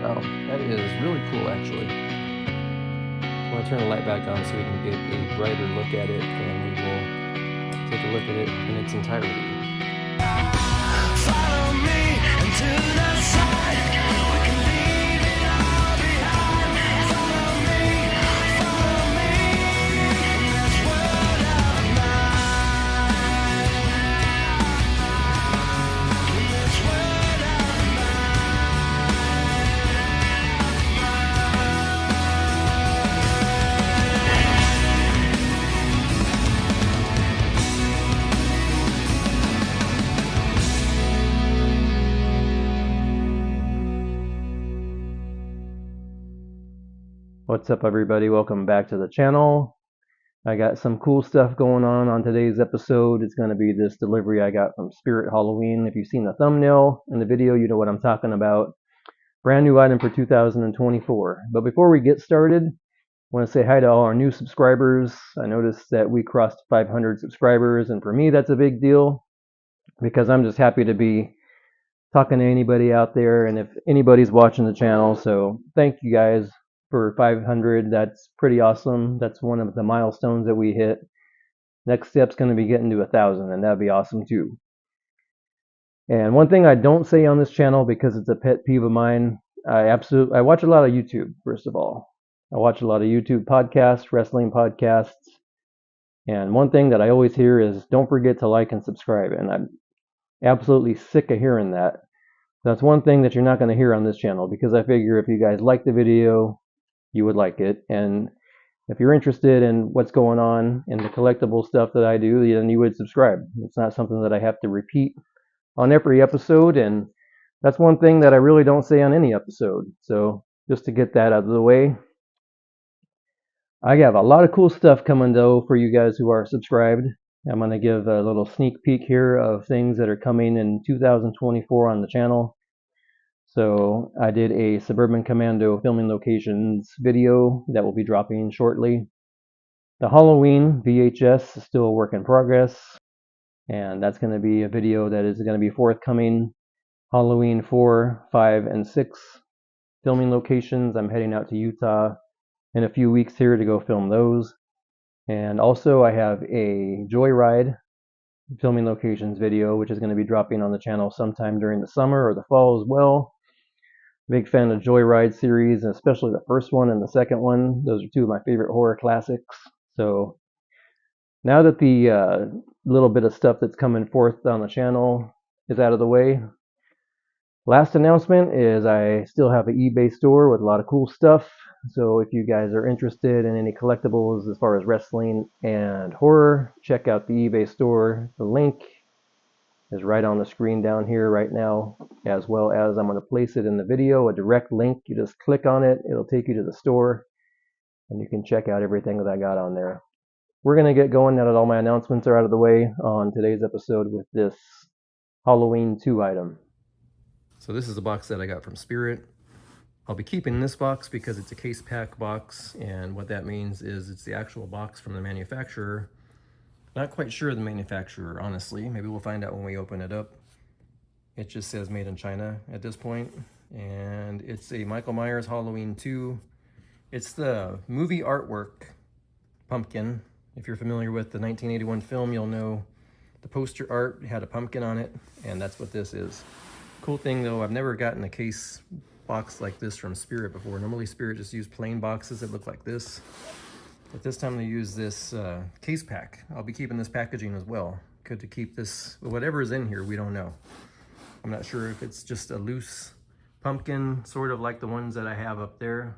Wow, that is really cool actually. I'm going to turn the light back on so we can get a brighter look at it, and we will take a look at it in its entirety. Follow me into the side. We can leave it all behind. Follow me in this world of mine. In this world of What's up, everybody? Welcome back to the channel. I got some cool stuff going on today's episode. It's going to be this delivery I got from Spirit Halloween. If you've seen the thumbnail in the video, you know what I'm talking about. Brand new item for 2024. But before we get started, I want to say hi to all our new subscribers. I noticed that we crossed 500 subscribers, and for me that's a big deal because I'm just happy to be talking to anybody out there, and if anybody's watching the channel. So thank you guys for 500. That's pretty awesome. That's one of the milestones that we hit. Next step's going to be getting to 1,000, and that'd be awesome too. And one thing I don't say on this channel, because it's a pet peeve of mine, I watch a lot of YouTube. First of all, I watch a lot of YouTube podcasts, wrestling podcasts, and one thing that I always hear is don't forget to like and subscribe, and I'm absolutely sick of hearing that. That's one thing that you're not going to hear on this channel, because I figure if you guys like the video, you would like it, and if you're interested in what's going on in the collectible stuff that I do, then you would subscribe. It's not something that I have to repeat on every episode, and that's one thing that I really don't say on any episode. So just to get that out of the way, I have a lot of cool stuff coming though for you guys who are subscribed. I'm going to give a little sneak peek here of things that are coming in 2024 on the channel. So I did a Suburban Commando filming locations video that will be dropping shortly. The Halloween VHS is still a work in progress, and that's going to be a video that is going to be forthcoming. Halloween 4, 5, and 6 filming locations. I'm heading out to Utah in a few weeks here to go film those. And also I have a Joyride filming locations video, which is going to be dropping on the channel sometime during the summer or the fall as well. Big fan of Joyride series, and especially the first one and the second one. Those are two of my favorite horror classics. So now that the little bit of stuff that's coming forth on the channel is out of the way, last announcement is I still have an eBay store with a lot of cool stuff. So if you guys are interested in any collectibles as far as wrestling and horror, check out the eBay store. The link is right on the screen down here right now, as well as I'm going to place it in the video, a direct link. You just click on it, it'll take you to the store, and you can check out everything that I got on there. We're going to get going now that all my announcements are out of the way on today's episode with this Halloween 2 item. So this is the box that I got from Spirit. I'll be keeping this box because it's a case pack box, and what that means is it's the actual box from the manufacturer. Not quite sure of the manufacturer, honestly. Maybe we'll find out when we open it up. It just says made in China at this point, and it's a Michael Myers Halloween 2. It's the movie artwork pumpkin. If you're familiar with the 1981 film, you'll know the poster art had a pumpkin on it, and that's what this is. Cool thing though, I've never gotten a case box like this from Spirit before. Normally Spirit just use plain boxes that look like this, but this time they use this case pack. I'll be keeping this packaging as well. Good to keep this, whatever is in here, we don't know. I'm not sure if it's just a loose pumpkin, sort of like the ones that I have up there,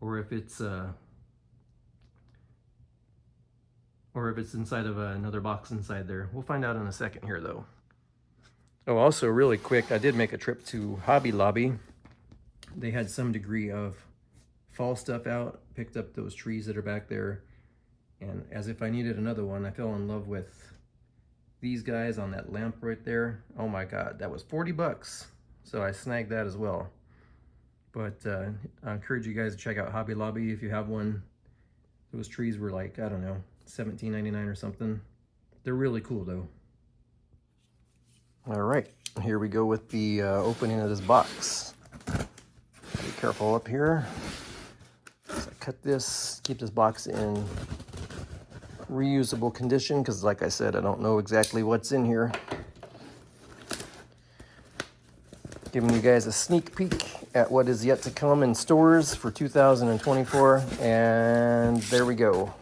or if it's inside of another box inside there. We'll find out in a second here though. Oh, also really quick, I did make a trip to Hobby Lobby. They had some degree of fall stuff out, picked up those trees that are back there, and as if I needed another one, I fell in love with these guys on that lamp right there. Oh my God, that was 40 bucks. So I snagged that as well. But I encourage you guys to check out Hobby Lobby if you have one. Those trees were like, I don't know, $17.99 or something. They're really cool though. All right, here we go with the opening of this box. careful up here. So I cut this, keep this box in reusable condition, because like I said, I don't know exactly what's in here. Giving you guys a sneak peek at what is yet to come in stores for 2024, and there we go.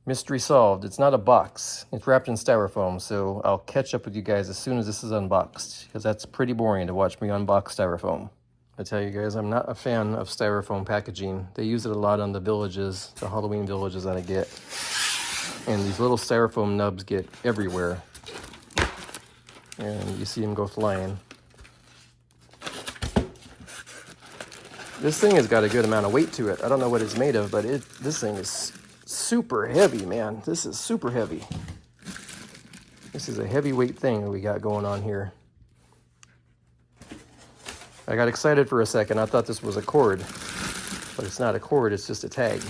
Mystery solved. It's not a box. It's wrapped in styrofoam, so I'll catch up with you guys as soon as this is unboxed, because that's pretty boring to watch me unbox styrofoam. I tell you guys, I'm not a fan of styrofoam packaging. They use it a lot on the villages, the Halloween villages that I get. And these little styrofoam nubs get everywhere. And you see them go flying. This thing has got a good amount of weight to it. I don't know what it's made of, but this thing is super heavy, man. This is super heavy. This is a heavyweight thing that we got going on here. I got excited for a second. I thought this was a cord, but it's not a cord, it's just a tag.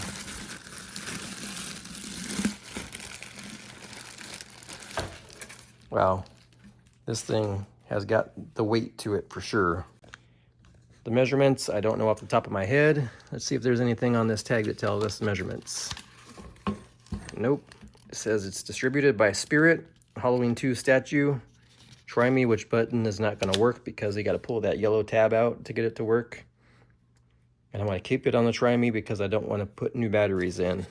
Wow, this thing has got the weight to it for sure. The measurements, I don't know off the top of my head. Let's see if there's anything on this tag that tells us the measurements. Nope. It says it's distributed by Spirit, Halloween 2 statue. Try me which button is not going to work because you got to pull that yellow tab out to get it to work. And I want to keep it on the try me because I don't want to put new batteries in.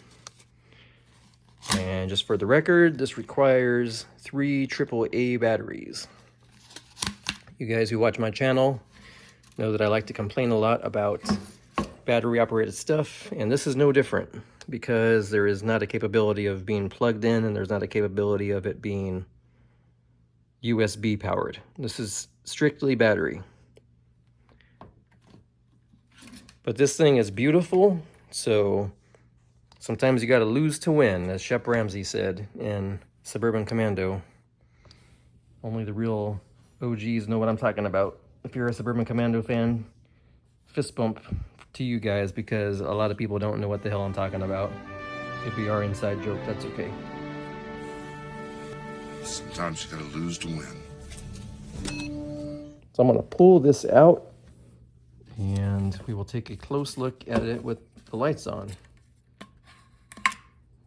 And just for the record, this requires 3 AAA batteries. You guys who watch my channel know that I like to complain a lot about battery operated stuff, and this is no different because there is not a capability of being plugged in and there's not a capability of it being USB powered. This is strictly battery. But this thing is beautiful, so sometimes you got to lose to win, as Shep Ramsey said in Suburban Commando. Only the real OGs know what I'm talking about. If you're a Suburban Commando fan, fist bump to you guys, because a lot of people don't know what the hell I'm talking about. If we are inside joke, that's okay. Sometimes you gotta lose to win. So I'm gonna pull this out and we will take a close look at it with the lights on.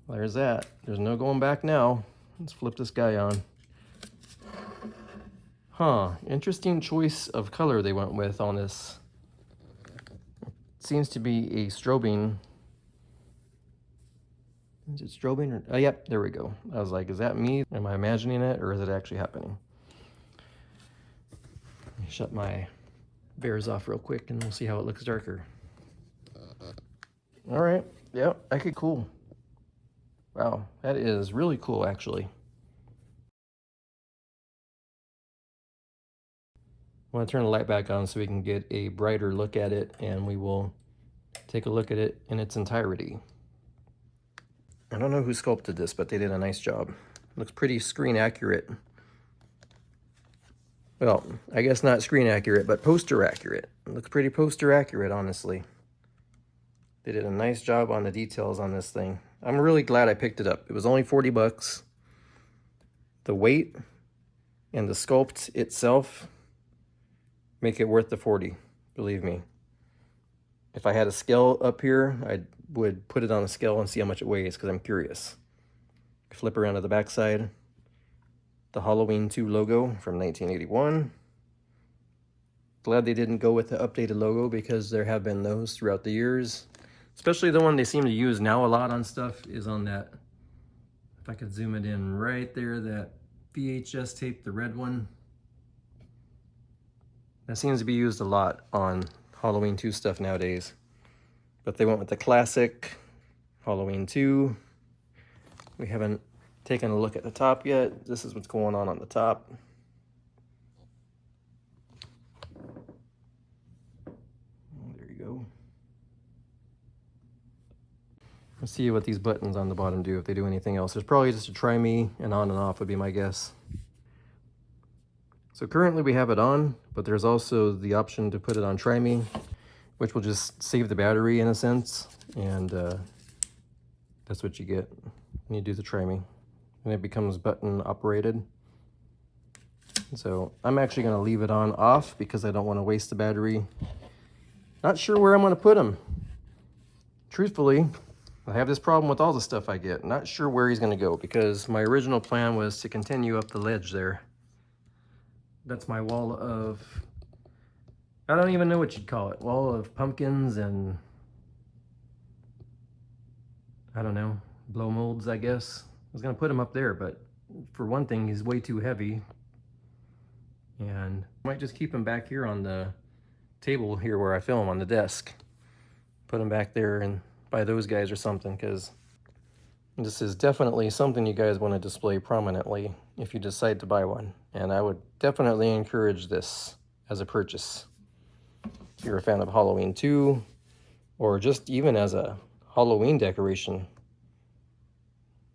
There's that. There's no going back now. Let's flip this guy on. Huh, interesting choice of color they went with on this. It seems to be a strobing. Is it strobing or, oh, yep, there we go. I was like, is that me? Am I imagining it or is it actually happening? Let me shut my bears off real quick and we'll see how it looks darker. All right, yep, okay, cool. Wow, that is really cool actually. I want to turn the light back on so we can get a brighter look at it, and we will take a look at it in its entirety. I don't know who sculpted this, but they did a nice job. It looks pretty screen accurate. Well, I guess not screen accurate, but poster accurate. It looks pretty poster accurate, honestly. They did a nice job on the details on this thing. I'm really glad I picked it up. It was only 40 bucks. The weight and the sculpt itself make it worth the 40, believe me. If I had a scale up here, I would put it on a scale and see how much it weighs, because I'm curious. Flip around to the back side. The Halloween 2 logo from 1981. Glad they didn't go with the updated logo, because there have been those throughout the years. Especially the one they seem to use now a lot on stuff is on that, if I could zoom it in right there, that VHS tape, the red one. That seems to be used a lot on Halloween 2 stuff nowadays. But they went with the classic Halloween 2. We haven't taken a look at the top yet. This is what's going on the top. There you go. Let's see what these buttons on the bottom do, if they do anything else. There's probably just a try me and on and off would be my guess. So currently we have it on, but there's also the option to put it on try me, which will just save the battery in a sense, and that's what you get when you do the try me. And it becomes button operated. So I'm actually going to leave it on off because I don't want to waste the battery. Not sure where I'm going to put him. Truthfully, I have this problem with all the stuff I get. Not sure where he's going to go because my original plan was to continue up the ledge there. That's my wall of, I don't even know what you'd call it, wall of pumpkins and, I don't know, blow molds, I guess. I was going to put him up there, but for one thing, he's way too heavy. And I might just keep him back here on the table here where I film on the desk. Put him back there and by those guys or something, because this is definitely something you guys want to display prominently if you decide to buy one. And I would definitely encourage this as a purchase. If you're a fan of Halloween 2, or just even as a Halloween decoration,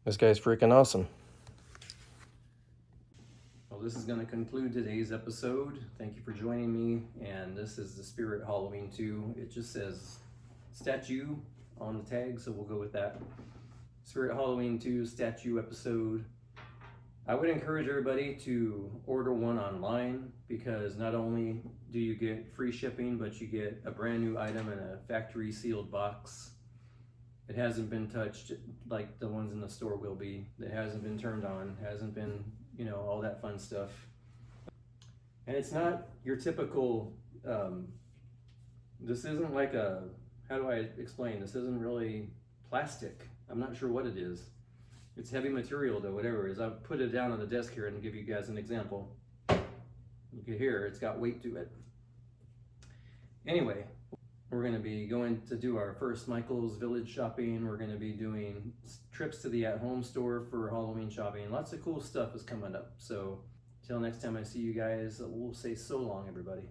this guy's freaking awesome. Well, this is going to conclude today's episode. Thank you for joining me. And this is the Spirit Halloween 2. It just says statue on the tag, so we'll go with that. Spirit Halloween 2 statue episode. I would encourage everybody to order one online, because not only do you get free shipping, but you get a brand new item in a factory sealed box. It hasn't been touched like the ones in the store will be. It hasn't been turned on, hasn't been, you know, all that fun stuff. And it's not your typical, this isn't like a, how do I explain? This isn't really plastic. I'm not sure what it is. It's heavy material though, whatever it is. I'll put it down on the desk here and give you guys an example. You can hear it's got weight to it. Anyway, we're going to be going to do our first Michael's Village shopping. We're going to be doing trips to the at-home store for Halloween shopping. Lots of cool stuff is coming up. So, till next time I see you guys, we'll say so long, everybody.